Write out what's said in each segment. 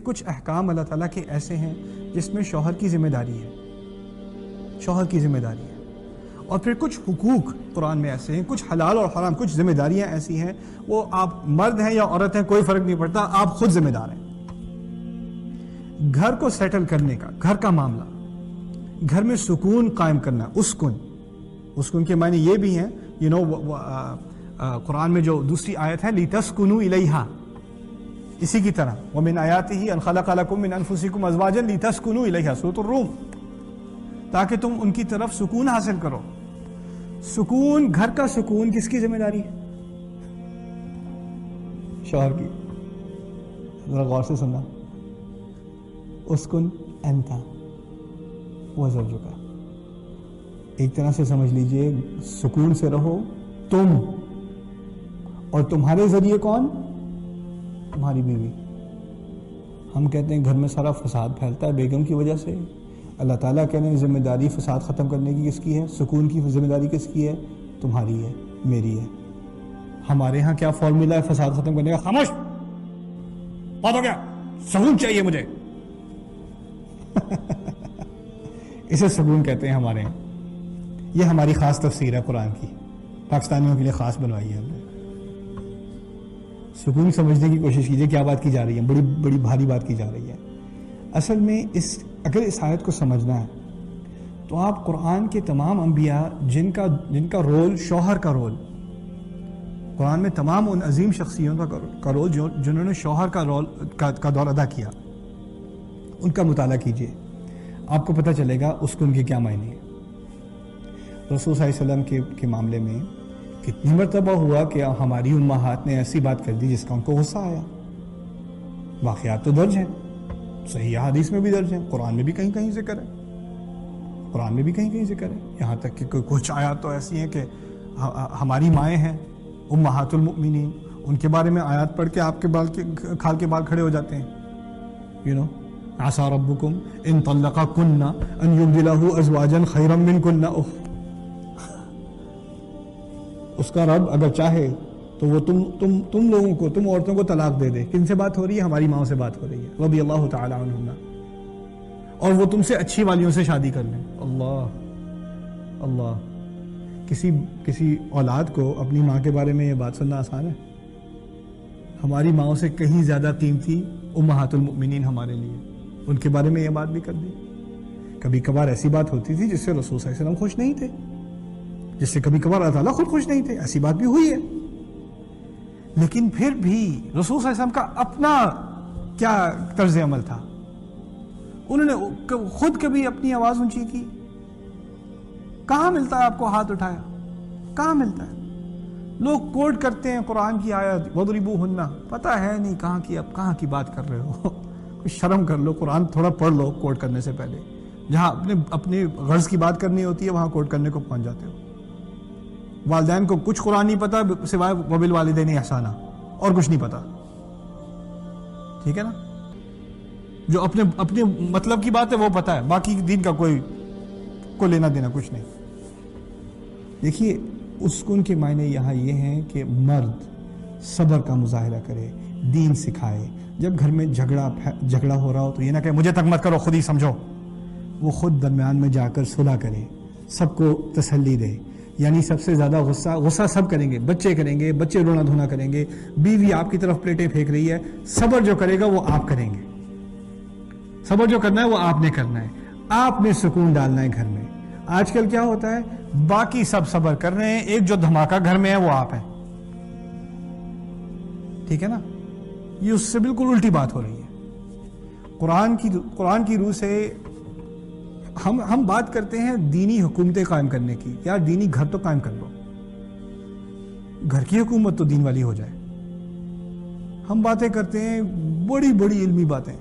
کچھ احکام اللہ تعالیٰ کے ایسے ہیں جس میں شوہر کی ذمہ داری ہے، شوہر کی ذمہ داری ہے، اور پھر کچھ حقوق قرآن میں ایسے ہیں، کچھ حلال اور حرام، کچھ ذمہ داریاں ایسی ہیں، وہ آپ مرد ہیں یا عورت ہیں کوئی فرق نہیں پڑتا، آپ خود ذمہ دار ہیں۔ گھر کو سیٹل کرنے کا، گھر کا معاملہ، گھر میں سکون قائم کرنا، اسکن کے معنی یہ بھی ہیں، قرآن میں جو دوسری آیت ہے لِتَسْكُنُوا إِلَيْهَا، اسی کی طرح وَمِنْ آيَاتِهِ أَنْ خَلَقَ لَكُم مِّنْ أَنفُسِكُمْ أَزْوَاجًا لِتَسْكُنُوا إِلَيْهَا، سورۃ الروم، تاکہ تم ان کی طرف سکون حاصل کرو۔ سکون، گھر کا سکون کس کی ذمہ داری ہے؟ شوہر کی۔ ذرا غور سے سننا، اسکن انت وزوجک، ایک طرح سے سمجھ لیجئے سکون سے رہو تم، اور تمہارے ذریعے کون؟ تمہاری بیوی۔ ہم کہتے ہیں گھر میں سارا فساد پھیلتا ہے بیگم کی وجہ سے، اللہ تعالیٰ کہنے ذمہ داری فساد ختم کرنے کی کس کی ہے؟ سکون کی ذمہ داری کس کی ہے؟ تمہاری ہے، میری ہے۔ ہمارے ہاں کیا فارمولا ہے فساد ختم کرنے کا؟ خاموش، بات ہو گیا، سکون چاہیے مجھے اسے سکون کہتے ہیں ہمارے ہاں۔ یہ ہماری خاص تفسیر ہے قرآن کی، پاکستانیوں کے لیے خاص بنوائی ہے ہم نے۔ سکون سمجھنے کی کوشش کیجئے کیا بات کی جا رہی ہے، بڑی بڑی بھاری بات کی جا رہی ہے۔ اصل میں اگر اس آیت کو سمجھنا ہے تو آپ قرآن کے تمام انبیاء جن کا رول شوہر کا رول، قرآن میں تمام ان عظیم شخصیتوں کا رول جنہوں نے شوہر کا رول کا دور ادا کیا، ان کا مطالعہ کیجئے، آپ کو پتہ چلے گا اسکن کے کیا معنی ہے۔ رسول صلی اللہ علیہ وسلم کے معاملے میں کتنی مرتبہ ہوا کہ ہماری امہات نے ایسی بات کر دی جس کا ان کو غصہ آیا۔ واقعات تو درج ہیں، صحیح حدیث میں بھی درج ہیں، قرآن میں بھی کہیں کہیں ذکر ہے، قرآن میں بھی کہیں کہیں ذکر ہے، یہاں تک کہ کچھ آیات تو ایسی ہیں کہ ہماری مائیں ہیں امہات المؤمنین، ان کے بارے میں آیات پڑھ کے آپ کے کھال کے بال کھڑے ہو جاتے ہیں۔ عسى ربكم ان طلقكن ان يبدله ازواجا خيرا منكن، اس کا رب اگر چاہے تو وہ تم لوگوں کو، تم عورتوں کو طلاق دے دے۔ کن سے بات ہو رہی ہے؟ ہماری ماں سے بات ہو رہی ہے رضی اللہ تعالی عنہن، اور وہ تم سے اچھی والیوں سے شادی کر لیں۔ اللہ، کسی اولاد کو اپنی ماں کے بارے میں یہ بات سننا آسان ہے؟ ہماری ماں سے کہیں زیادہ قیمتی امہات المؤمنین ہمارے لیے، ان کے بارے میں یہ بات بھی کر دی۔ کبھی کبھار ایسی بات ہوتی تھی جس سے رسول صلی اللہ علیہ وسلم خوش نہیں تھے، جس سے کبھی کبھار اللہ تعالیٰ خود خوش نہیں تھے، ایسی بات بھی ہوئی ہے۔ لیکن پھر بھی رسول صلی اللہ علیہ وسلم کا اپنا کیا طرز عمل تھا؟ انہوں نے خود کبھی اپنی آواز اونچی کی؟ کہاں ملتا ہے آپ کو ہاتھ اٹھایا؟ کہاں ملتا ہے؟ لوگ کوٹ کرتے ہیں قرآن کی آیت وَضْرِبُوهُنَّ، پتہ ہے نہیں کہاں کی بات کر رہے ہو کچھ شرم کر لو، قرآن تھوڑا پڑھ لو کوٹ کرنے سے پہلے۔ جہاں اپنے غرض کی بات کرنی ہوتی ہے وہاں کوٹ کرنے کو پہنچ جاتے ہو۔ والدین کو کچھ قرآن نہیں پتا سوائے وَبِالْوَالِدَيْنِ احسانا، اور کچھ نہیں پتا، ٹھیک ہے نا؟ جو اپنے مطلب کی بات ہے وہ پتا ہے، باقی دین کا کوئی لینا دینا کچھ نہیں۔ دیکھیے اسکن کے معنی یہاں یہ ہیں کہ مرد صبر کا مظاہرہ کرے، دین سکھائے، جب گھر میں جھگڑا ہو رہا ہو تو یہ نہ کہ مجھے تک مت کرو خود ہی سمجھو، وہ خود درمیان میں جا کر صلح کرے، سب کو تسلی دے۔ یعنی سب سے زیادہ غصہ سب کریں گے، بچے رونا دھونا کریں گے، بیوی آپ کی طرف پلیٹیں پھینک رہی ہے، صبر جو کرے گا وہ آپ کریں گے، صبر جو کرنا ہے وہ آپ نے کرنا ہے، آپ نے سکون ڈالنا ہے گھر میں۔ آج کل کیا ہوتا ہے، باقی سب صبر کر رہے ہیں، ایک جو دھماکہ گھر میں ہے وہ آپ ہیں، ٹھیک ہے نا؟ یہ اس سے بالکل الٹی بات ہو رہی ہے۔ قرآن کی روح سے ہم بات کرتے ہیں دینی حکومتیں قائم کرنے کی، یار دینی گھر تو قائم کر لو، گھر کی حکومت تو دین والی ہو جائے۔ ہم باتیں کرتے ہیں بڑی بڑی علمی باتیں،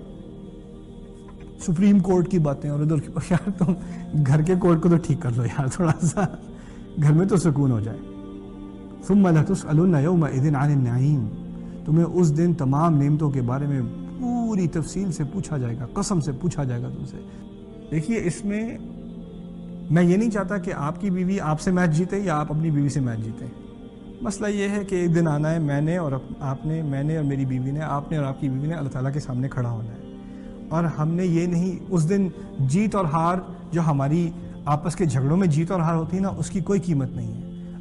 سپریم کورٹ کی باتیں اور ادھر کی، یار تم گھر کے کورٹ کو تو ٹھیک کر لو یار، تھوڑا سا گھر میں تو سکون ہو جائے۔ ثم لتسألن یومئذ عن النعیم، تمہیں اس دن تمام نعمتوں کے بارے میں پوری تفصیل سے پوچھا جائے گا، قسم سے پوچھا جائے گا تم سے۔ دیکھیے اس میں میں یہ نہیں چاہتا کہ آپ کی بیوی آپ سے میچ جیتے یا آپ اپنی بیوی سے میچ جیتے، مسئلہ یہ ہے کہ ایک دن آنا ہے، میں نے اور میری بیوی نے، آپ نے اور آپ کی بیوی نے اللہ تعالیٰ کے سامنے کھڑا ہونا ہے۔ اور ہم نے یہ نہیں، اس دن جیت اور ہار جو ہماری آپس کے جھگڑوں میں جیت اور ہار ہوتی ہے نا، اس کی کوئی قیمت نہیں ہے۔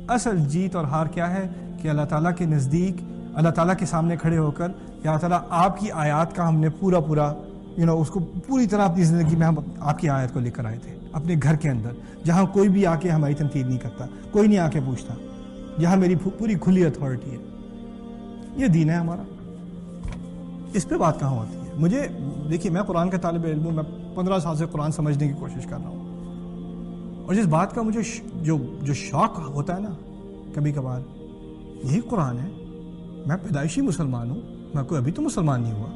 اصل جیت اور ہار کیا ہے کہ اللہ تعالیٰ کے نزدیک، اللہ تعالیٰ کے سامنے کھڑے ہو کر، یا اللہ تعالیٰ آپ کی آیات کا ہم نے پورا اس کو پوری طرح اپنی زندگی میں ہم آپ کی آیت کو لے کر آئے تھے، اپنے گھر کے اندر، جہاں کوئی بھی آ کے ہماری تنقید نہیں کرتا، کوئی نہیں آ کے پوچھتا، جہاں میری پوری کھلی اتھارٹی ہے۔ یہ دین ہے ہمارا، اس پہ بات کہاں ہوتی ہے؟ مجھے دیکھیے، میں قرآن کا طالب علم ہوں، میں 15 سال سے قرآن سمجھنے کی کوشش کر رہا ہوں، اور جس بات کا مجھے جو شوق ہوتا ہے نا کبھی کبھار، یہی قرآن ہے۔ میں پیدائشی مسلمان ہوں، میں کوئی ابھی تو مسلمان نہیں ہوا،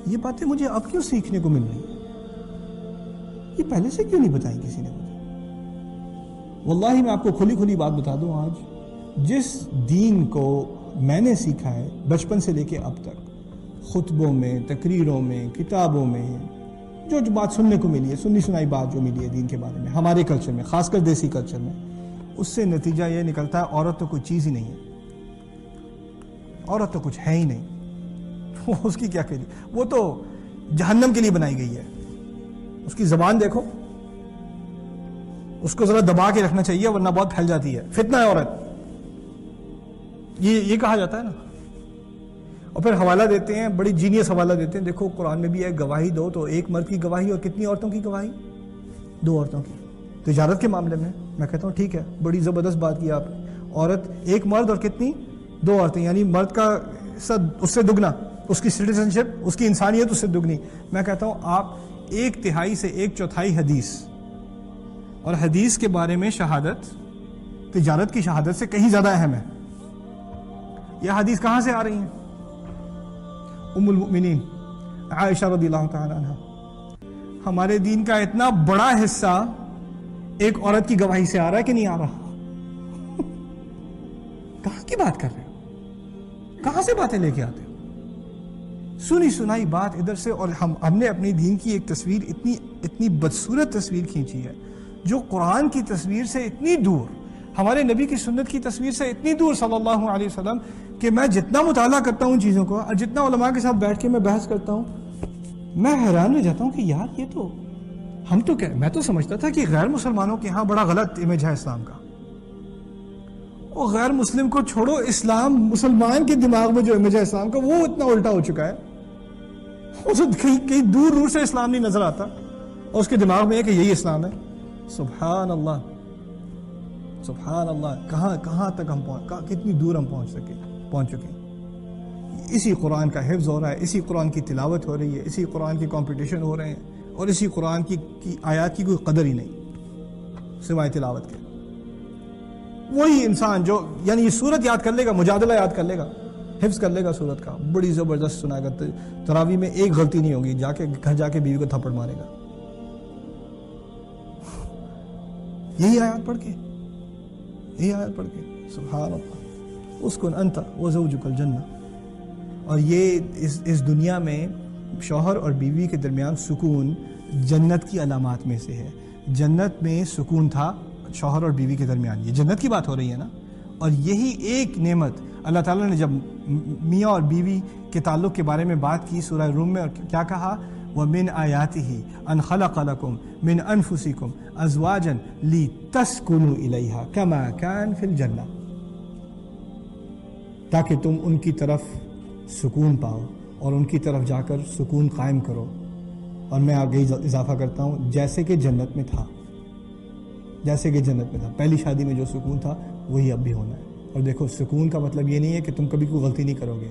یہ باتیں مجھے اب کیوں سیکھنے کو مل رہی ہیں؟ یہ پہلے سے کیوں نہیں بتائی کسی نے مجھے؟ واللہ میں آپ کو کھلی بات بتا دوں، آج جس دین کو میں نے سیکھا ہے بچپن سے لے کے اب تک، خطبوں میں، تقریروں میں، کتابوں میں، جو بات سننے کو ملی ہے، سنی سنائی بات جو ملی ہے دین کے بارے میں، ہمارے کلچر میں، خاص کر دیسی کلچر میں، اس سے نتیجہ یہ نکلتا ہے عورت تو کوئی چیز ہی نہیں ہے، عورت تو کچھ ہے ہی نہیں، اس کی کیا کہی، وہ تو جہنم کے لیے بنائی گئی ہے۔ اس کی زبان دیکھو، اس کو ذرا دبا کے رکھنا چاہیے ورنہ بہت پھیل جاتی ہے، فتنہ ہے عورت، یہ کہا جاتا ہے نا۔ اور پھر حوالہ دیتے ہیں، بڑی جینیس حوالہ دیتے ہیں، دیکھو قرآن میں بھی ہے گواہی دو، تو ایک مرد کی گواہی اور کتنی عورتوں کی گواہی؟ 2 عورتوں کی۔ تجارت کے معاملے میں کہتا ہوں ٹھیک ہے، بڑی زبردست بات کی آپ نے، عورت ایک مرد اور کتنی؟ 2 عورتیں، یعنی مرد کا اس سے دگنا، اس کی سٹیزنشپ، اس کی انسانیت اس سے دگنی۔ میں کہتا ہوں آپ 1/3 سے 1/4 حدیث، اور حدیث کے بارے میں شہادت تجارت کی شہادت سے کہیں زیادہ اہم ہے۔ یہ حدیث کہاں سے آ رہی ہیں؟ ام المؤمنین عائشہ رضی اللہ تعالی عنہ۔ ہمارے دین کا اتنا بڑا حصہ ایک عورت کی گواہی سے آ رہا ہے کہ نہیں آ رہا؟ کہاں کی بات کر رہے ہو؟ کہاں سے باتیں لے کے آتے ہو؟ سنی سنائی بات ادھر سے، اور ہم نے اپنی دین کی ایک تصویر اتنی بدصورت تصویر کھینچی ہے، جو قرآن کی تصویر سے اتنی دور، ہمارے نبی کی سنت کی تصویر سے اتنی دور صلی اللہ علیہ وسلم، کہ میں جتنا مطالعہ کرتا ہوں چیزوں کو، اور جتنا علماء کے ساتھ بیٹھ کے میں بحث کرتا ہوں، میں حیران ہو جاتا ہوں کہ یار یہ تو میں تو سمجھتا تھا کہ غیر مسلمانوں کے ہاں بڑا غلط امیج ہے اسلام کا، اور غیر مسلم کو چھوڑو، اسلام مسلمان کے دماغ میں جو امیج ہے اسلام کا وہ اتنا الٹا ہو چکا ہے، اسے کہیں دور سے اسلام نہیں نظر آتا، اور اس کے دماغ میں ہے کہ یہی اسلام ہے۔ سبحان اللہ، سبحان اللہ، کہاں تک ہم کتنی دور ہم پہنچ چکے ہیں۔ اسی قرآن کا حفظ ہو رہا ہے، اسی قرآن کی تلاوت ہو رہی ہے، اسی قرآن کی کمپٹیشن ہو رہے ہیں، اور اسی قرآن کی آیات کی کوئی قدر ہی نہیں سوائے تلاوت کے۔ وہی انسان جو یعنی یہ سورت یاد کر لے گا، مجادلہ یاد کر لے گا، حفظ کر لے گا سورت کا، بڑی زبردست سنائے گا، تراویح میں ایک غلطی نہیں ہوگی، گھر جا کے بیوی کو تھپڑ مارے گا یہی آیات پڑھ کے، سبحان اللہ، اسکن انت وزوجک الجنہ۔ اور یہ اس دنیا میں شوہر اور بیوی کے درمیان سکون جنت کی علامات میں سے ہے۔ جنت میں سکون تھا شوہر اور بیوی کے درمیان، یہ جنت کی بات ہو رہی ہے نا، اور یہی ایک نعمت اللہ تعالیٰ نے جب میاں اور بیوی کے تعلق کے بارے میں بات کی سورہ روم میں، اور کیا کہا؟ وَمِنْ آيَاتِهِ أَنْ خَلَقَ لَكُمْ مِنْ أَنفُسِكُمْ أَزْوَاجًا لِتَسْكُنُوا إِلَيْهَا كَمَا كَانَ فِي الْجَنَّةِ، تاکہ تم ان کی طرف سکون پاؤ اور ان کی طرف جا کر سکون قائم کرو، اور میں آگے اضافہ کرتا ہوں جیسے کہ جنت میں تھا، پہلی شادی میں جو سکون تھا وہی اب بھی ہونا ہے۔ اور دیکھو، سکون کا مطلب یہ نہیں ہے کہ تم کبھی کوئی غلطی نہیں کرو گے،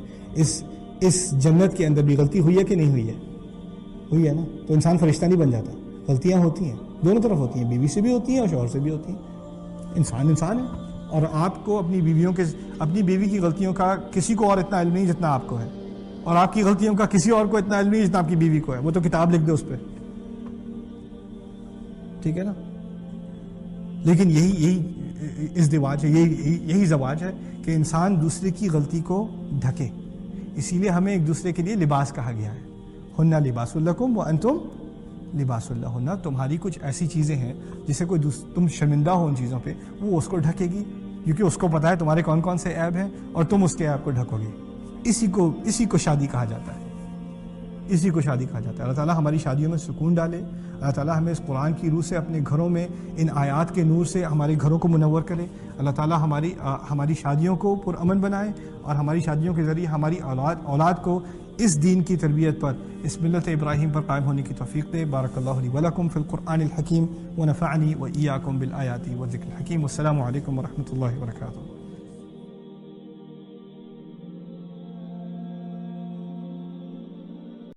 اس جنت کے اندر بھی غلطی ہوئی ہے کہ نہیں ہوئی ہے نا، تو انسان فرشتہ نہیں بن جاتا، غلطیاں ہوتی ہیں، دونوں طرف ہوتی ہیں، بیوی سے بھی ہوتی ہیں اور شوہر سے بھی ہوتی ہیں، انسان ہے، اور آپ کو اپنی بیوی کی غلطیوں کا کسی کو اور اتنا علم نہیں جتنا آپ کو ہے، اور آپ کی غلطیوں کا کسی اور کو اتنا علم نہیں جتنا آپ کی بیوی کو ہے، وہ تو کتاب لکھ دے اس پہ، ٹھیک ہے نا۔ لیکن یہی ازدواج ہے، یہی زواج ہے کہ انسان دوسرے کی غلطی کو ڈھکے، اسی لیے ہمیں ایک دوسرے کے لیے لباس کہا گیا ہے، ہن لباس لکم وانتم لباس لہن، تمہاری کچھ ایسی چیزیں ہیں جسے کوئی تم شرمندہ ہو ان چیزوں پہ، وہ اس کو ڈھکے گی، کیونکہ اس کو پتا ہے تمہارے کون کون سے عیب ہیں، اور تم اس کے عیب کو ڈھکو گے، اسی کو شادی کہا جاتا ہے، اسی کو شادی کہا جاتا ہے۔ اللہ تعالیٰ ہماری شادیوں میں سکون ڈالے، اللہ تعالیٰ ہمیں اس قرآن کی روح سے اپنے گھروں میں ان آیات کے نور سے ہمارے گھروں کو منور کرے، اللہ تعالیٰ ہماری شادیوں کو پرامن بنائے، اور ہماری شادیوں کے ذریعے ہماری اولاد کو اس دین کی تربیت پر، اس ملت ابراہیم پر قائم ہونے کی توفیق دے۔ بارک اللہ لی ولکم فی القرآن الحکیم ونفعنی وإیاکم بالآیات والذکر الحکیم۔ والسلام علیکم ورحمۃ اللہ وبرکاتہ۔